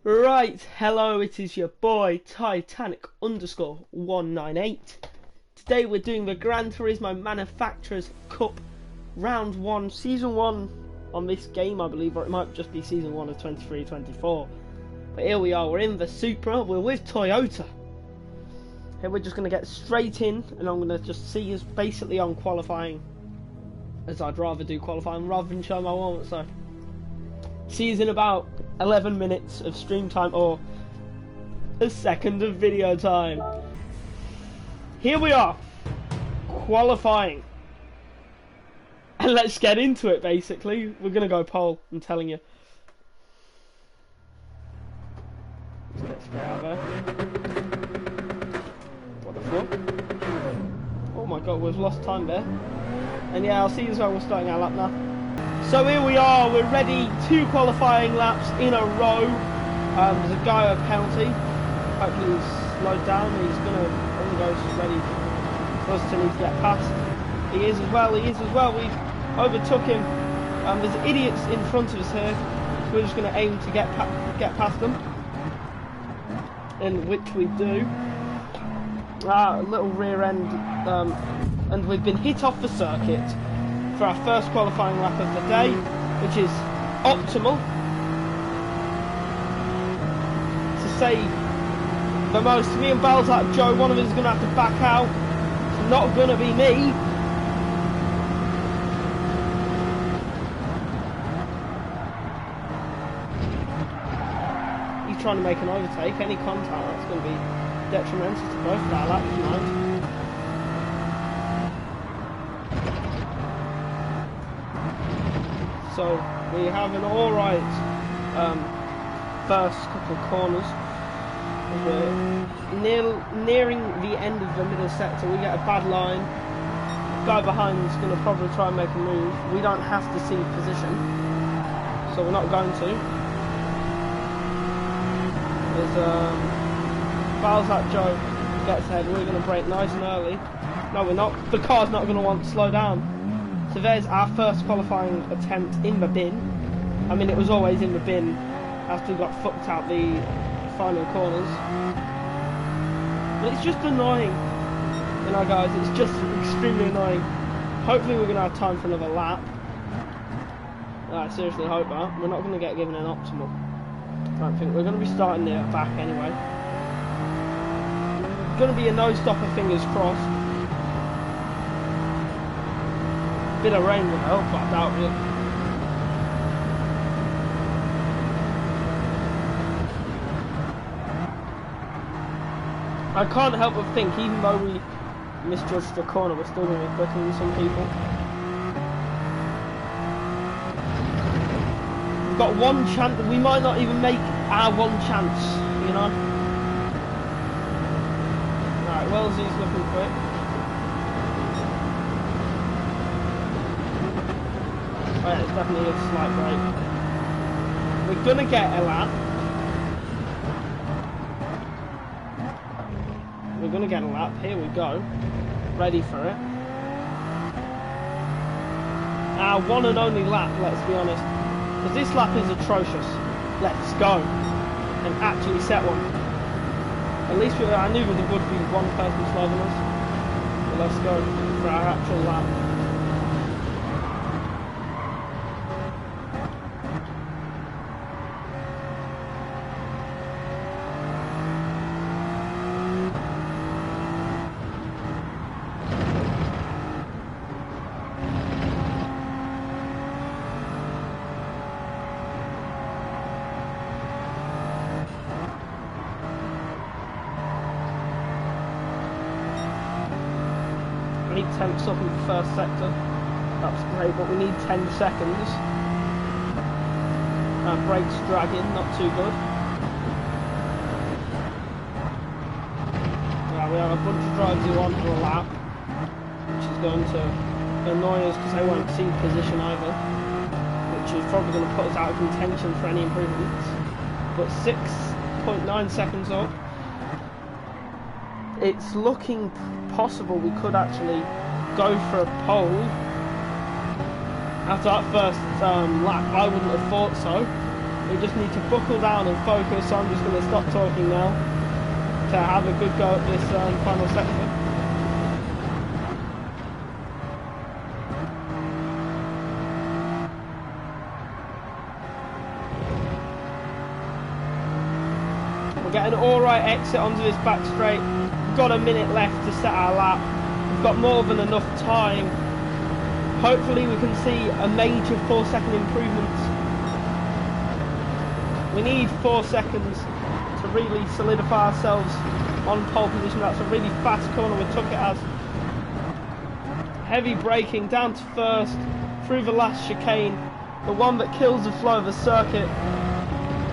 Right, hello, it is your boy Titanic_198. Today we're doing the Gran Turismo Manufacturers Cup Round 1, Season 1 on this game, I believe, or it might just be Season 1 of 23-24. But here we are, we're in the Supra, we're with Toyota. Here we're just going to get straight in, and I'm going to just see us basically on qualifying, as I'd rather do qualifying rather than show my warm-up, so... See us in about 11 minutes of stream time, or a second of video time. Here we are, qualifying. And let's get into it, basically. We're going to go pole, I'm telling you. Let's get out there. What the fuck? Oh my god, we've lost time there. And yeah, I'll see you as well, we're starting our lap now. So here we are, we're ready, 2 qualifying laps in a row. There's a guy with a penalty. Hopefully he's slowed down, he's going to go ready for us to need to get past. He is as well, we've overtook him. There's idiots in front of us here, so we're just going to aim to get past them. In which we do. A little rear end, and we've been hit off the circuit for our first qualifying lap of the day, which is optimal. To say the most, me and Balzac Joe, one of us is going to have to back out. It's not going to be me. He's trying to make an overtake. Any contact, that's going to be detrimental to both of our laps tonight. So we have an alright first couple of corners. We're nearing the end of the middle sector. We get a bad line. The guy behind is going to probably try and make a move. We don't have to see position, so we're not going to. There's Balzac Joe gets ahead. We're going to brake nice and early. No, we're not. The car's not going to want to slow down. So there's our first qualifying attempt in the bin. I mean, it was always in the bin after we got fucked out the final corners. But it's just annoying, you know, guys. It's just extremely annoying. Hopefully we're going to have time for another lap. I seriously hope that. We're not going to get given an optimal. I don't think. We're going to be starting near the back anyway. It's going to be a no-stopper, fingers crossed. Bit of rain will help, but I doubt it. I can't help but think, even though we misjudged the corner, we're still going to be quicker than some people. We've got one chance, we might not even make our one chance, you know. Right, Wellesley's looking quick. Oh yeah, it's definitely a slight break. We're gonna get a lap. We're gonna get a lap. Here we go. Ready for it. Our one and only lap, let's be honest. Because this lap is atrocious. Let's go. And actually set one. At least I knew there would be one person slower than us. But let's go for our actual lap. Temps up in the first sector. That's great, but we need 10 seconds. Our brakes dragging, not too good. Right, we have a bunch of drivers who want for a lap, which is going to annoy us because they won't see position either, which is probably going to put us out of contention for any improvements. But 6.9 seconds up. It's looking possible we could actually go for a pole after that first lap. I wouldn't have thought so. We just need to buckle down and focus, so I'm just going to stop talking now to have a good go at this final section. We're getting an alright exit onto this back straight. We've got a minute left to set our lap. We've got more than enough time. Hopefully we can see a major 4-second improvement. We need 4 seconds to really solidify ourselves on pole position. That's a really fast corner we took it as. Heavy braking down to first, through the last chicane, the one that kills the flow of the circuit.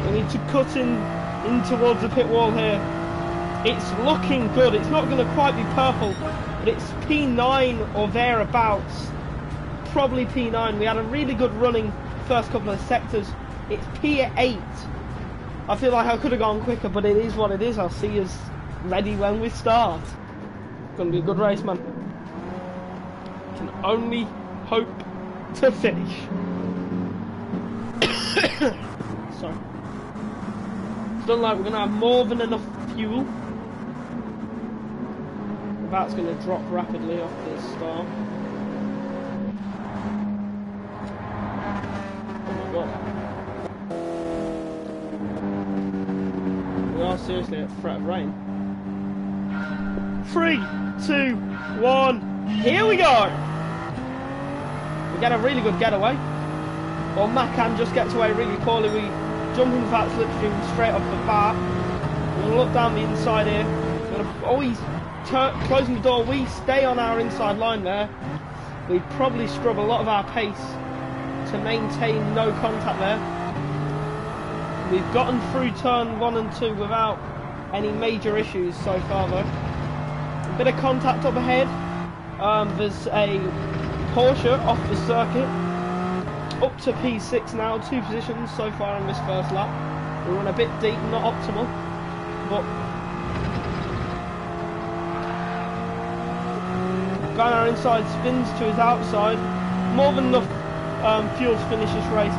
We need to cut in towards the pit wall here. It's looking good. It's not going to quite be purple, but it's P9 or thereabouts. Probably P9. We had a really good running first couple of sectors. It's P8. I feel like I could have gone quicker, but it is what it is. I'll see us ready when we start. It's going to be a good race, man. Can only hope to finish. Sorry. It's done like we're going to have more than enough fuel. That's going to drop rapidly off the start. We are seriously at threat of rain. 3, 2, 1, here we go! We get a really good getaway. Well, Macan just gets away really poorly. We jump into that slipstream straight off the bat. We're going to look down the inside here. We're going to always closing the door. We stay on our inside line there. We probably scrub a lot of our pace to maintain no contact there. We've gotten through turn 1 and 2 without any major issues so far though. A bit of contact up ahead. There's a Porsche off the circuit. Up to P6 now, 2 positions so far in this first lap. We run a bit deep, not optimal, but going our inside, spins to his outside. More than enough fuel to finish this race.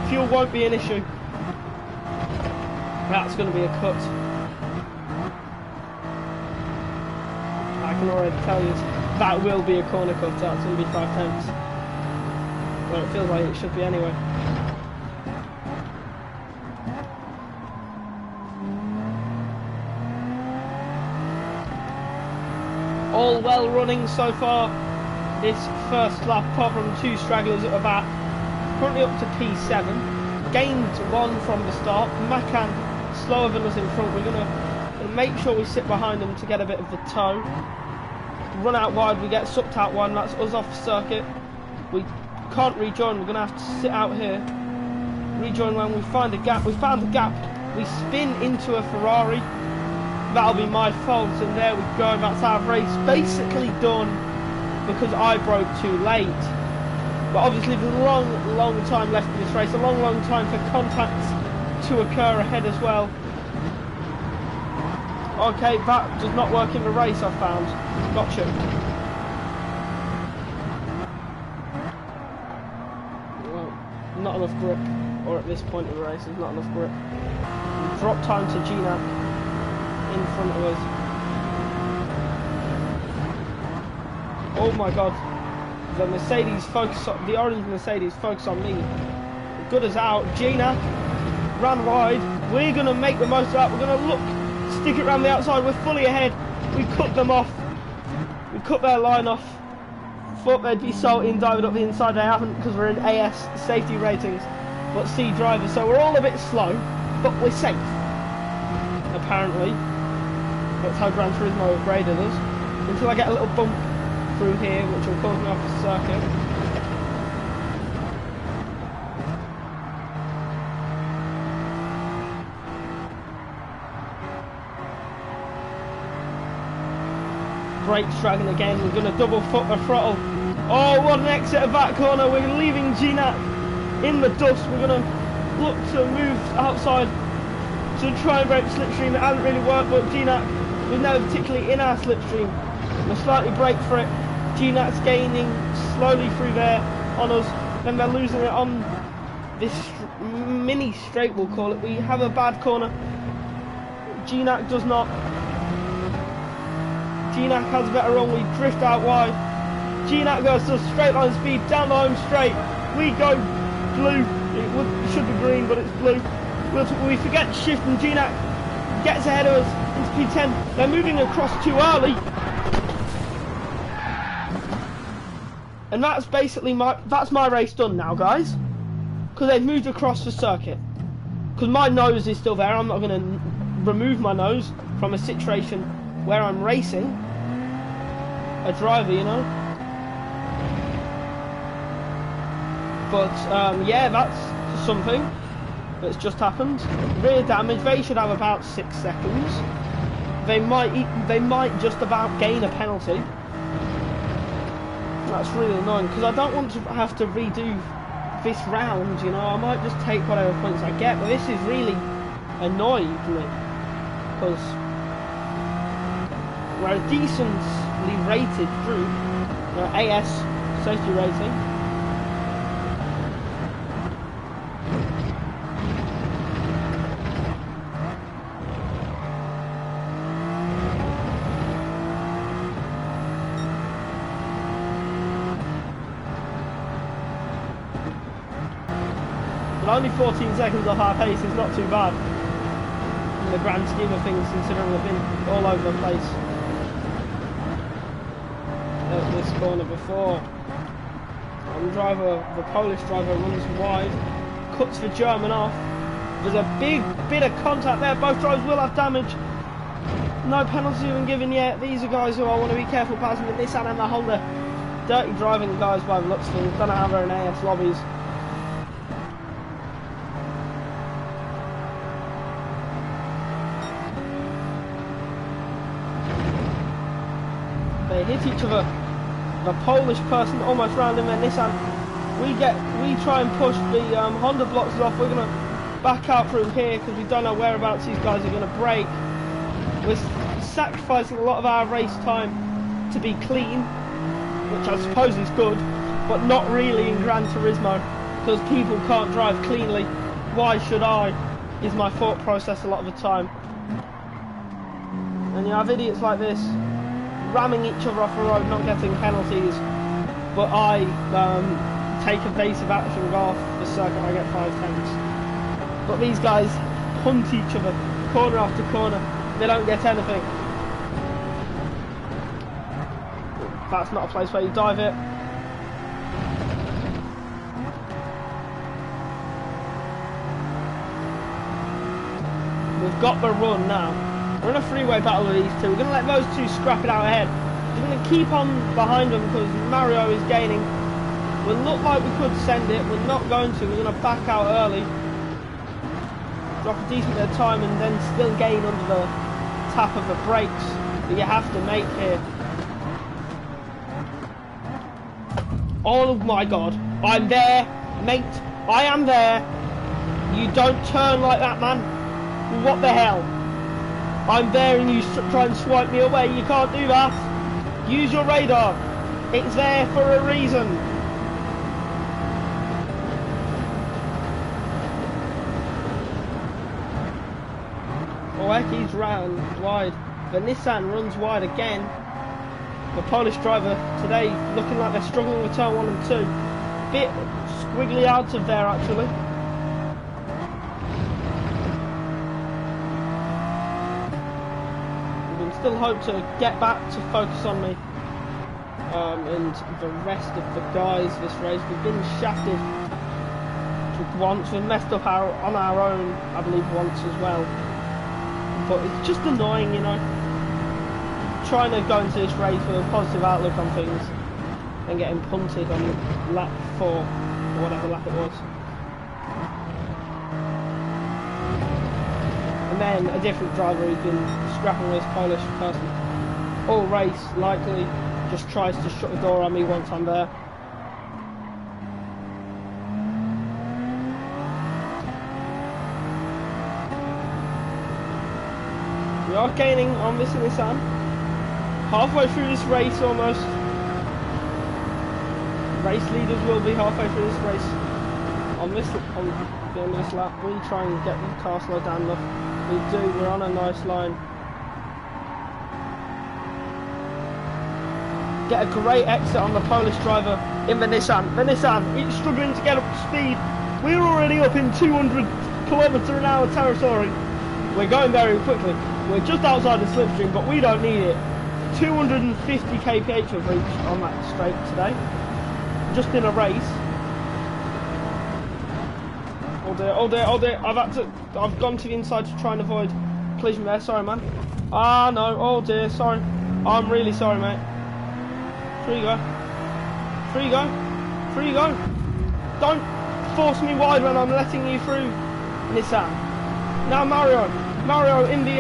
Fuel won't be an issue. That's going to be a cut. I can already tell you that will be a corner cut. That's going to be 5/10. Well, it feels like it should be anyway. All well running so far this first lap, apart from 2 stragglers at the back. Currently up to P7. Gained 1 from the start. Macan slower than us in front. We're gonna make sure we sit behind them to get a bit of the tow. Run out wide, we get sucked out wide, and that's us off circuit. We can't rejoin, we're gonna have to sit out here. Rejoin when we find a gap. We found a gap. We spin into a Ferrari. That'll be my fault, and there we go. That's our race basically done because I broke too late. But obviously there's a long time left in this race, a long time for contacts to occur ahead as well. Okay, that does not work in the race, I found. Gotcha. Well, not enough grip, or at this point in the race, there's not enough grip. Drop time to GNAP in front of us. Oh my god. The Mercedes focus on, the orange Mercedes focus on me. Good as out. GNAP ran wide. We're going to make the most of that. We're going to look, stick it around the outside. We're fully ahead. We cut them off. We cut their line off. Thought they'd be salty and dived up the inside. They haven't because we're in AS safety ratings. But C drivers. So we're all a bit slow, but we're safe. Apparently. That's how Gran Turismo upgraded us. Until I get a little bump through here, which will cause me off the circuit. Brake dragging again. We're going to double foot the throttle. Oh, what an exit of that corner. We're leaving GNAP in the dust. We're going to look to move outside to try and break the slipstream. It hasn't really worked, but GNAP was never particularly in our slipstream. We'll slightly brake for it. GNAP's gaining slowly through there on us. Then they're losing it on this mini straight, we'll call it. We have a bad corner. Gignac does not. Gignac has a better run. We drift out wide. Gignac goes to straight line speed down the home straight. We go blue. It should be green, but it's blue. We forget to shift, and Gignac gets ahead of us into P10. They're moving across too early. And that's basically my race done now, guys. Because they've moved across the circuit. Because my nose is still there. I'm not going to remove my nose from a situation where I'm racing a driver, you know. But yeah, that's something that's just happened. Rear damage. They should have about 6 seconds. They might just about gain a penalty. That's really annoying because I don't want to have to redo this round, you know. I might just take whatever points I get, but this is really annoying me because we're a decently rated group, AS safety rating. But only 14 seconds off our pace is not too bad in the grand scheme of things, considering we've been all over the place at this corner before. The Polish driver runs wide, cuts the German off. There's a big bit of contact there. Both drivers will have damage. No penalty even given yet. These are guys who I want to be careful passing, the Nissan and the Honda. Dirty driving guys by the looks of things. Don't know how they're in AS lobbies. They hit each other. The Polish person almost round him, and Nissan. We try and push the Honda blocks off. We're gonna back out through here because we don't know whereabouts these guys are gonna break. We're sacrificing a lot of our race time to be clean, which I suppose is good, but not really in Gran Turismo because people can't drive cleanly. Why should I? Is my thought process a lot of the time. And you have idiots like this ramming each other off the road, not getting penalties, but I take evasive action, go off the circuit, I get 5 tenths. But these guys hunt each other, corner after corner, they don't get anything. That's not a place where you dive it. We've got the run now. We're in a three-way battle with these two. We're going to let those two scrap it out ahead. We're going to keep on behind them because Mario is gaining. We'll look like we could send it. We're not going to. We're going to back out early. Drop a decent bit of time and then still gain under the tap of the brakes that you have to make here. Oh my god. I'm there, mate. I am there. You don't turn like that, man. What the hell? I'm there and you try and swipe me away. You can't do that. Use your radar. It's there for a reason. Oeki's round wide. The Nissan runs wide again. The Polish driver today looking like they're struggling with turn 1 and 2. Bit squiggly out of there actually. Still hope to get back to focus on me and the rest of the guys this race. We've been shafted once, we've messed up on our own, I believe, once as well. But it's just annoying, you know. Trying to go into this race with a positive outlook on things and getting punted on lap 4 or whatever lap it was. And then a different driver who's been scrapping with this Polish person all race, likely just tries to shut the door on me once I'm there. We are gaining on this Nissan. Halfway through this race almost. Race leaders will be halfway through this race on this on the end of this lap. We try and get the car slowed down enough. We do. We're on a nice line. Get a great exit on the Polish driver in the Nissan. The Nissan, it's struggling to get up to speed. We're already up in 200 km/h territory. We're going very quickly. We're just outside the slipstream, but we don't need it. 250 kph we've reached on that straight today, just in a race. Oh dear, oh dear, oh dear! I've gone to the inside to try and avoid collision there. Sorry, man. Ah no, oh dear, sorry. I'm really sorry, mate. Free you go. Free you go. Free you go. Don't force me wide when I'm letting you through, Nissan. Now Mario in the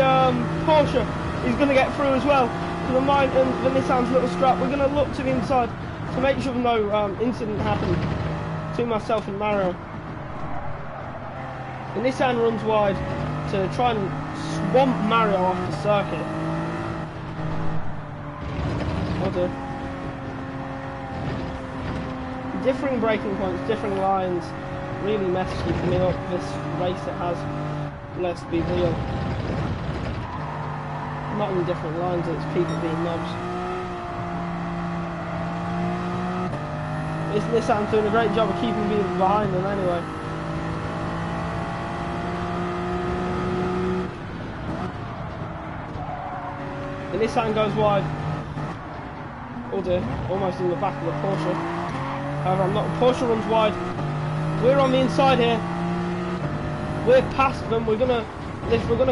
Porsche is going to get through as well. To the mine and the Nissan's little strap. We're going to look to the inside to make sure no incident happened to myself and Mario. The Nissan runs wide to try and swamp Mario off the circuit. Oh dear. Differing braking points, differing lines, really messes me up this race it has. Let's be real. Not in different lines, it's people being knobs. This Nissan's doing a great job of keeping me behind them anyway. The Nissan goes wide. Oh dear, almost in the back of the Porsche. However, I'm not. Porsche runs wide. We're on the inside here. We're past them. We're gonna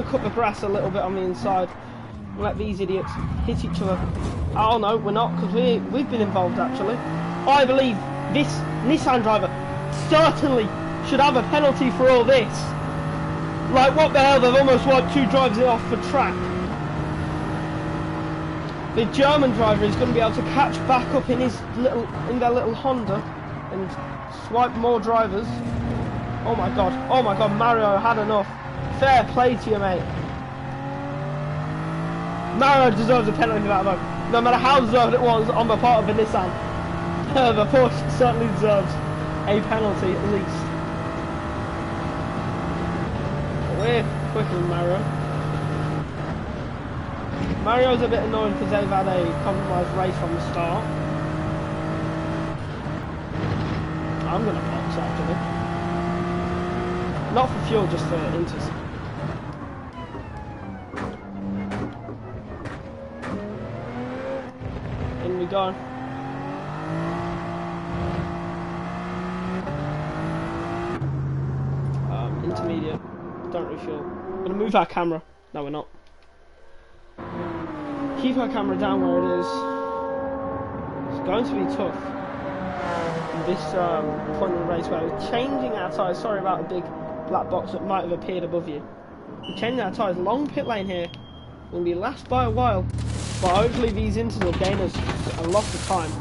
cut the grass a little bit on the inside. Let these idiots hit each other. Oh no, we're not, because we've been involved actually. I believe this Nissan driver certainly should have a penalty for all this. Like, what the hell, they've almost wiped two drivers off the track. The German driver is going to be able to catch back up in their little Honda and swipe more drivers. Oh my god, Mario had enough. Fair play to you, mate. Mario deserves a penalty for that though. No matter how deserved it was on the part of the Nissan. The Porsche certainly deserves a penalty at least. We're quicker than Mario. Mario's a bit annoying because they've had a compromised race from the start. I'm going to box actually. Not for fuel, just for inters. In we go. Intermediate. Don't refuel. We're going to move our camera. No, we're not. Keep our camera down where it is. It's going to be tough. This point in the race where we're changing our tyres. Sorry about the big black box that might have appeared above you. We're changing our tyres. Long pit lane here. We'll be last by a while. But hopefully these inters will gain us a lot of time.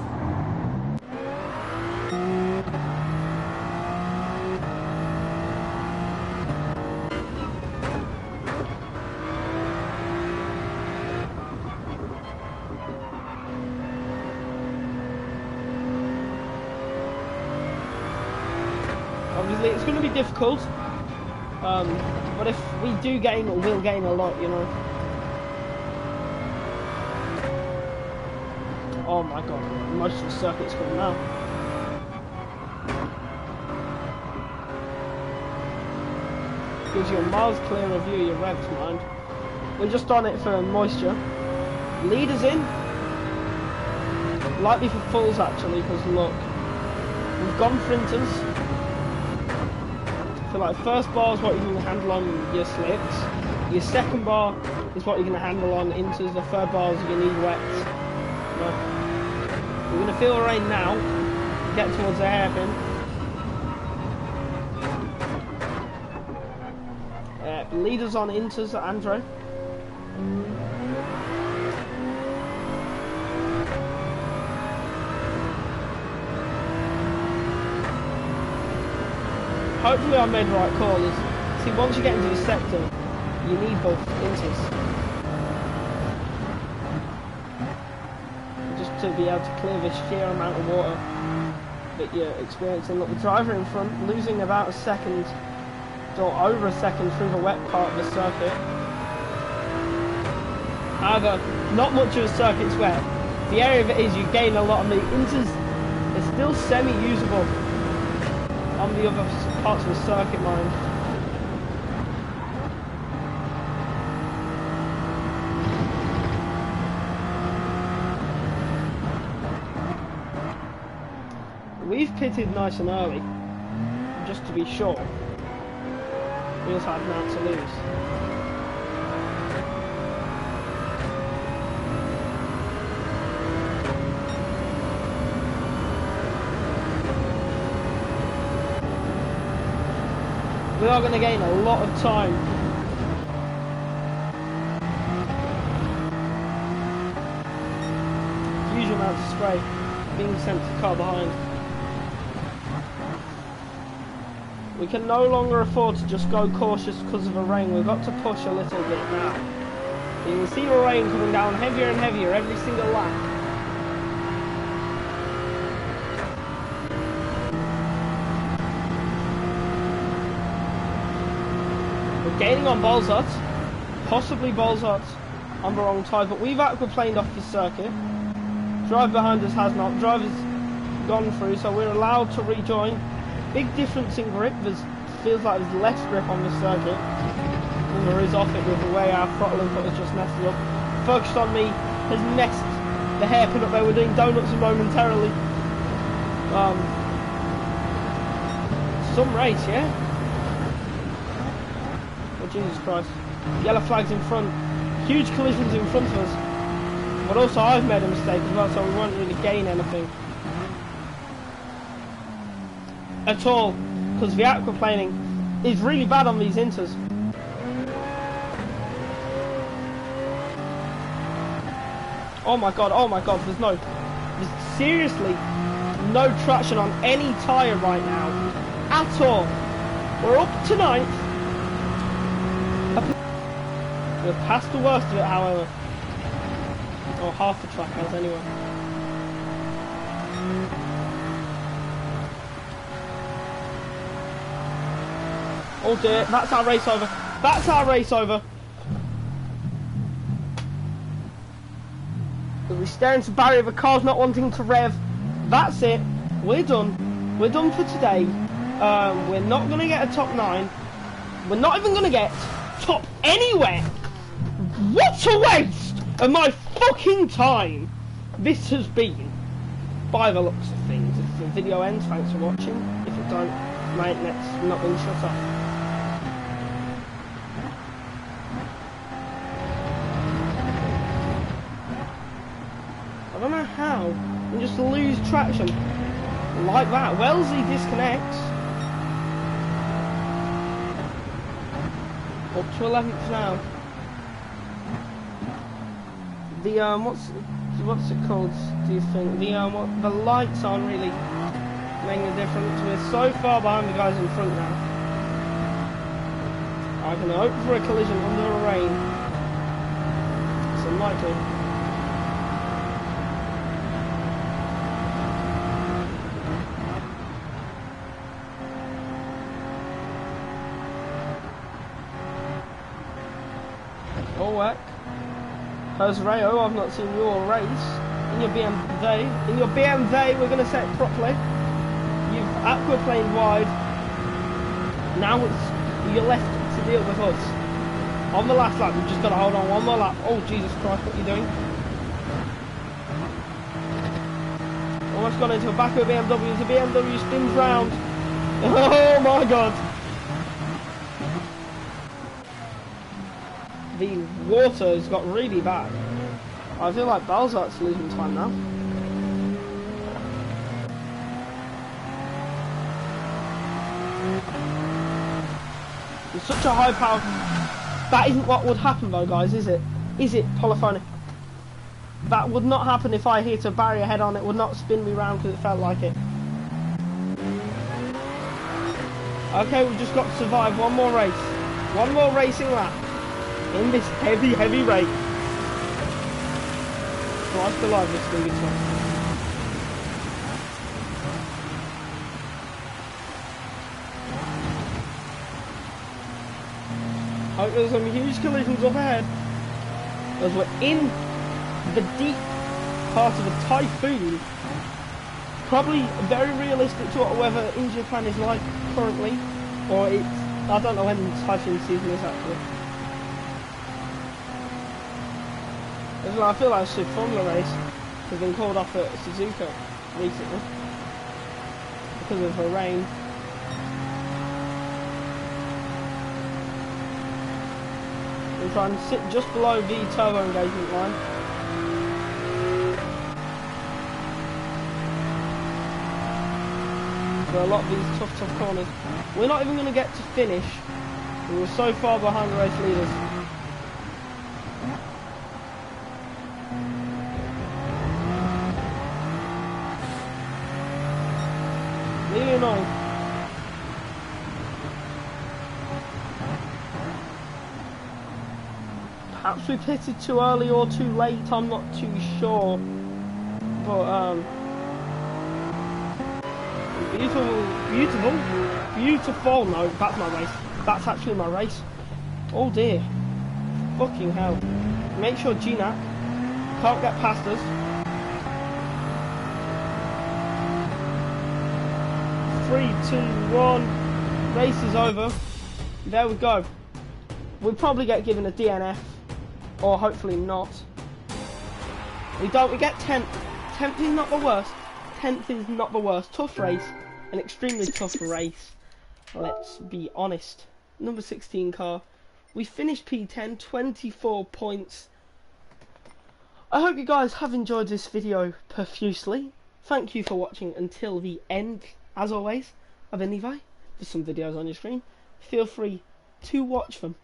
Obviously it's going to be difficult, but if we do gain, we'll gain a lot, you know. Oh my god, most of the circuit's coming now. Gives you a miles clearer view of your revs, mind. We're just on it for moisture. Leaders in. Likely for fulls actually, because look, we've gone for inters. So like first bar is what you're going to handle on your slicks. Your second bar is what you're going to handle on inters. The third bar is you need wets. We're going to feel the rain now. Get towards the hairpin. Leaders on inters at Andre. Hopefully I made the right call. See, once you get into this sector, you need both inters. Just to be able to clear this sheer amount of water But you're experiencing the driver in front losing about a second or over a second through the wet part of the circuit. However, not much of a circuit's wet. The area of it is you gain a lot of the inters are still semi-usable on the other parts of the circuit, mind. We've pitted nice and early, just to be sure. We also had an out to lose. We are going to gain a lot of time. Huge amount of spray being sent to the car behind. We can no longer afford to just go cautious because of the rain. We've got to push a little bit now. You can see the rain coming down heavier and heavier every single lap. We're gaining on Bolzot, possibly Bolzot on the wrong tyre, but we've aquaplaned off the circuit. Drive behind us has not. Driver's gone through, so we're allowed to rejoin. Big difference in grip. Feels like there's less grip on the circuit than there is off it with the way our throttle input has just messed it up. Focused on me has messed the hairpin up there. We're doing donuts momentarily. Some race, yeah? Oh Jesus Christ. Yellow flags in front. Huge collisions in front of us. But also I've made a mistake as well, so we won't really gain anything at all, because the aquaplaning is really bad on these inters. Oh my god, there's seriously no traction on any tyre right now, at all. We're up to 9th. We're past the worst of it, however. Or half the track has anyway. Oh dear, that's our race over. That's our race over. We're staring to barrier, the car's not wanting to rev. That's it. We're done. We're done for today. We're not going to get a top 9. We're not even going to get top anywhere. What a waste of my fucking time this has been, by the looks of things. If the video ends, thanks for watching. If it don't, my internet's not been shut off. I don't know how you just lose traction like that. Wellesley disconnects. Up to 11th now. The what's it called? Do you think the lights aren't really making a difference? We're so far behind the guys in front now. I can hope for a collision under the rain. It's unlikely. All work. Rayo, I've not seen your race. In your BMW, we're going to set it properly. You've aquaplaned wide. Now you're left to deal with us. On the last lap, we've just got to hold on one more lap. Oh, Jesus Christ, what are you doing? Almost gone into a back of a BMW. The BMW spins round. Oh my God. The water has got really bad. I feel like Balzart's losing time now. It's such a high power. That isn't what would happen though, guys, is it? Is it, Polyphony? That would not happen if I hit a barrier head on. It would not spin me round because it felt like it. Okay, we've just got to survive one more race. One more racing lap. In this heavy rain. Christ alive, this thing is like there's some huge collisions up ahead. As we're in the deep part of a typhoon. Probably very realistic to what weather in Japan is like currently. Or it's, I don't know when typhoon season is actually. I feel like the Formula race has been called off at Suzuka recently because of the rain. We'll try and sit just below the turbo engagement line. For a lot of these tough corners. We're not even going to get to finish. We were so far behind the race leaders. Really annoying. Perhaps we pitted too early or too late, I'm not too sure. But beautiful, no, that's my race. That's actually my race. Oh dear. Fucking hell. Make sure GNAP can't get past us. 3, 2, 1. Race is over. There we go. We'll probably get given a DNF. Or hopefully not. We don't, we get 10th. 10th is not the worst. 10th is not the worst. Tough race. An extremely tough race. Let's be honest. Number 16 car. We finished P10, 24 points. I hope you guys have enjoyed this video profusely. Thank you for watching until the end. As always, I've been Levi. There's some videos on your screen. Feel free to watch them.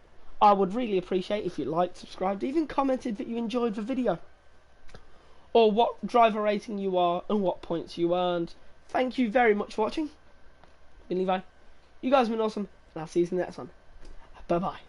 I would really appreciate if you liked, subscribed, even commented that you enjoyed the video. Or what driver rating you are and what points you earned. Thank you very much for watching. I've been Levi. You guys have been awesome, and I'll see you in the next one. Bye bye.